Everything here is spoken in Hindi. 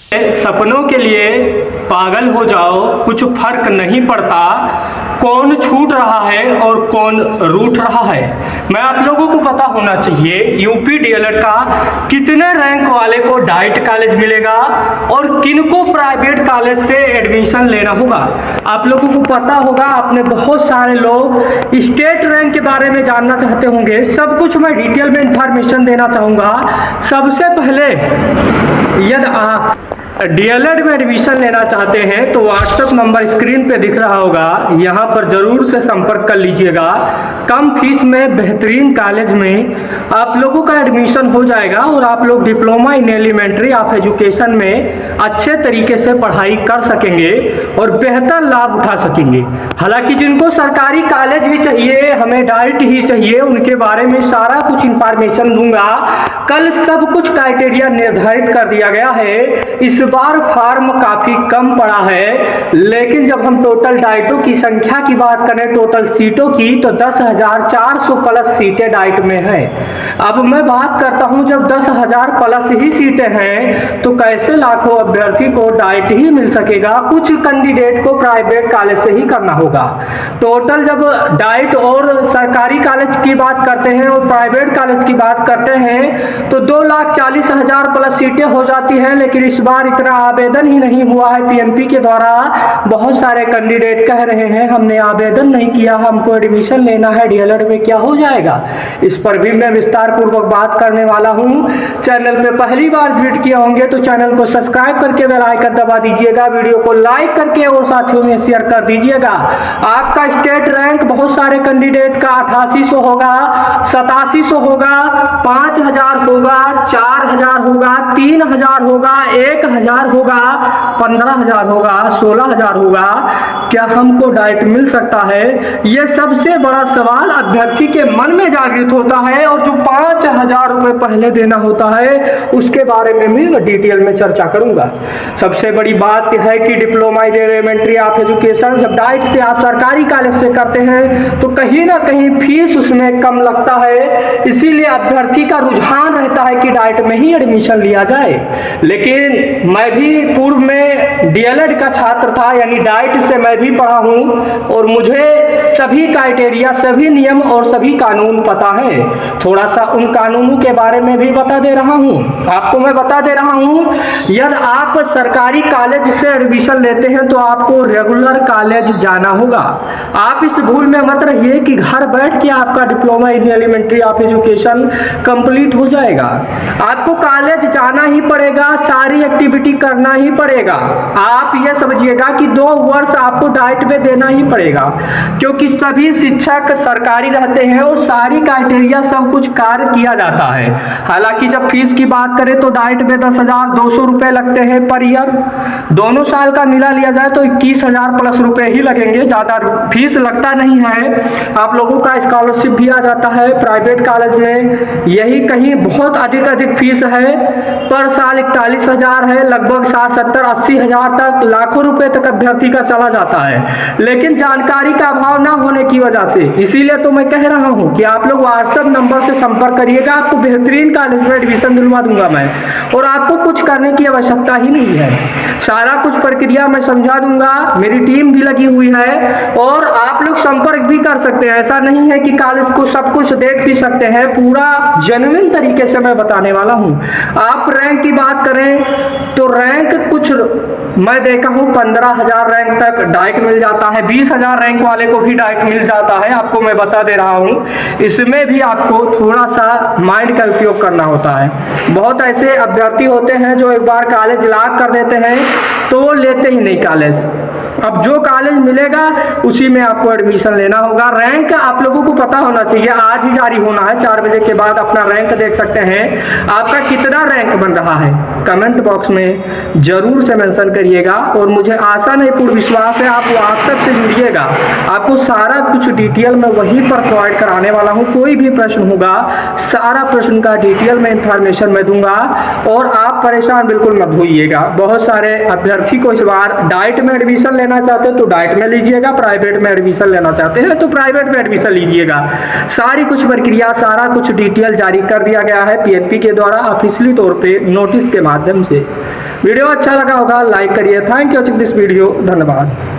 सपनों के लिए पागल हो जाओ, कुछ फर्क नहीं पड़ता कौन छूट रहा है और कौन रूठ रहा है। मैं आप लोगों को पता होना चाहिए यूपी डीएलएड का कितने रैंक वाले को डाइट कॉलेज मिलेगा और किनको प्राइवेट कॉलेज से एडमिशन लेना होगा। आप लोगों को पता होगा, आपने बहुत सारे लोग स्टेट रैंक के बारे में जानना चाहते होंगे। सब कुछ मैं डिटेल में इंफॉर्मेशन देना चाहूँगा। सबसे पहले यदि आप डीएलएड में एडमिशन लेना चाहते हैं तो व्हाट्सएप नंबर स्क्रीन पे दिख रहा होगा, यहाँ पर जरूर से संपर्क कर लीजिएगा। कम फीस में बेहतरीन कॉलेज में आप लोगों का एडमिशन हो जाएगा और आप लोग diploma in elementary of education में अच्छे तरीके से पढ़ाई कर सकेंगे और बेहतर लाभ उठा सकेंगे। हालांकि जिनको सरकारी कॉलेज ही चाहिए, हमें डाइट ही चाहिए, उनके बारे में सारा कुछ इंफॉर्मेशन दूंगा। कल सब कुछ क्राइटेरिया निर्धारित कर दिया गया है। इस बार फॉर्म काफी कम पड़ा है, लेकिन जब हम टोटल डाइटों की संख्या की बात करें, टोटल सीटों की, तो 10,400 प्लस सीटें डाइट में है। अब मैं बात करता हूं, जब 10,000 प्लस ही सीटें हैं तो कैसे लाखों अभ्यर्थी को डाइट ही मिल सकेगा। कुछ कैंडिडेट को प्राइवेट कॉलेज से ही करना होगा। टोटल जब डाइट और सरकारी कॉलेज की बात करते हैं और प्राइवेट कॉलेज की बात करते हैं तो 2,40,000 प्लस सीटें हो जाती हैं। लेकिन इस बार इतना आवेदन ही नहीं हुआ है पीएमपी के द्वारा। बहुत सारे कैंडिडेट कह रहे हैं हमने आवेदन नहीं किया, हमको एडमिशन लेना है, डीएलएड में क्या हो जाएगा। इस पर भी मैं विस्तार पूर्वक बात करने वाला हूं। चैनल पे पहली बार विजिट किए होंगे तो चैनल को सब्सक्राइब करके बेल आइकन दबा दीजिएगा, वीडियो को लाइक करके और साथियों में शेयर कर दीजिएगा। आपका स्टेट रैंक बहुत सारे कैंडिडेट का 8800 होगा, 8700 होगा, 5000 होगा, 4000 होगा, 3000 होगा, 1000 होगा, 15,000 होगा, 16,000 होगा। क्या हमको डाइट मिल सकता है? यह सबसे बड़ा सवाल अभ्यर्थी के मन में जागृत होता है। और जो 5,000 रुपए पहले देना होता है उसके बारे में भी मैं डिटेल में चर्चा करूंगा। सबसे बड़ी बात यह है कि diploma in elementary of education जब डाइट से आप सरकारी कॉलेज से करते हैं तो कहीं ना कहीं फीस उसमें कम लगता है। इसीलिए अभ्यर्थी का रुझान रहता है कि डाइट में ही एडमिशन लिया जाए। लेकिन मैं भी पूर्व में डीएलएड का छात्र था, यानी डाइट से मैं भी पढ़ा हूं और मुझे सभी क्राइटेरिया, सभी नियम और सभी कानून पता है। थोड़ा सा उन कानूनों के बारे में भी बता दे रहा हूं। आपको मैं बता दे रहा हूं, यदि आप सरकारी कॉलेज से एडमिशन लेते हैं तो आपको रेगुलर कॉलेज जाना होगा। आप इस भूल में मत रहिए कि घर बैठ के आपका diploma in elementary of education complete हो जाएगा। आपको कॉलेज जाना ही पड़ेगा, सारी एक्टिविटी करना ही पड़ेगा। आप ये समझिएगा कि 2 वर्ष आपको डाइट में देना ही पड़ेगा, क्योंकि सभी शिक्षक सरकारी रहते हैं और सारी क्राइटेरिया सब कुछ कार्य किया जाता है। हालांकि जब फीस की बात करें तो डाइट में 10,200 रुपए लगते हैं पर ईयर। दोनों साल का मिला लिया जाए तो 21,000 प्लस रुपए ही लगेंगे, ज्यादा फीस लगता नहीं है। आप लोगों का स्कॉलरशिप भी आ जाता है। प्राइवेट कॉलेज में यही कहीं बहुत अधिक फीस है, पर साल 41,000 है, लगभग 60, 70, 80,000 तक, लाखों रुपए तक अभ्यर्थी का चला जाता है। लेकिन जानकारी का अभाव ना होने की वजह से, इसीलिए तो मैं कह रहा हूं कि आप लोग व्हाट्सएप नंबर से संपर्क करिएगा। आपको बेहतरीन कॉलेज में एडमिशन दिलवा दूंगा मैं, और आपको कुछ करने की आवश्यकता ही नहीं है। सारा कुछ प्रक्रिया मैं समझा दूंगा, मेरी टीम भी लगी हुई है और आप लोग संपर्क भी कर सकते हैं। ऐसा नहीं है कि कॉलेज को सब कुछ देख भी सकते हैं, पूरा जेन्युइन तरीके से मैं बताने वाला हूं। आप रैंक की बात करें तो रैंक कुछ मैं देखा हूं 15,000 रैंक तक डाइट मिल जाता है, 20,000 रैंक वाले को भी डाइट मिल जाता है। आपको मैं बता दे रहा हूं, इसमें भी आपको थोड़ा सा माइंड का उपयोग करना होता है। बहुत ऐसे अभ्यर्थी होते हैं जो एक बार कॉलेज लॉक कर देते हैं तो वो लेते ही नहीं कॉलेज। अब जो कॉलेज मिलेगा उसी में आपको एडमिशन लेना होगा। रैंक आप लोगों को पता होना चाहिए, आज ही जारी होना है, 4 बजे के बाद अपना रैंक देख सकते हैं। आपका कितना रैंक बन रहा है कमेंट बॉक्स में जरूर से मेंशन करिएगा। और मुझे आशा नहीं पूर्ण विश्वास है, आप व्हाट्सएप से जुड़िएगा, आपको सारा कुछ डिटेल में वहीं पर प्रोवाइड कराने वाला हूँ। कोई भी प्रश्न होगा सारा प्रश्न का डिटेल में इंफॉर्मेशन मैं दूंगा और आप परेशान बिल्कुल मत होइएगा। बहुत सारे अभ्यर्थी को इस बार डाइट में एडमिशन लेना चाहते हैं तो डाइट में लीजिएगा, प्राइवेट में एडमिशन लेना चाहते हैं तो प्राइवेट में एडमिशन लीजिएगा। सारी कुछ प्रक्रिया, सारा कुछ डिटेल जारी कर दिया गया है पीएनपी के द्वारा ऑफिशियली तौर पे नोटिस के माध्यम से। वीडियो अच्छा लगा होगा लाइक करिए। Thank you watching this video, धन्यवाद।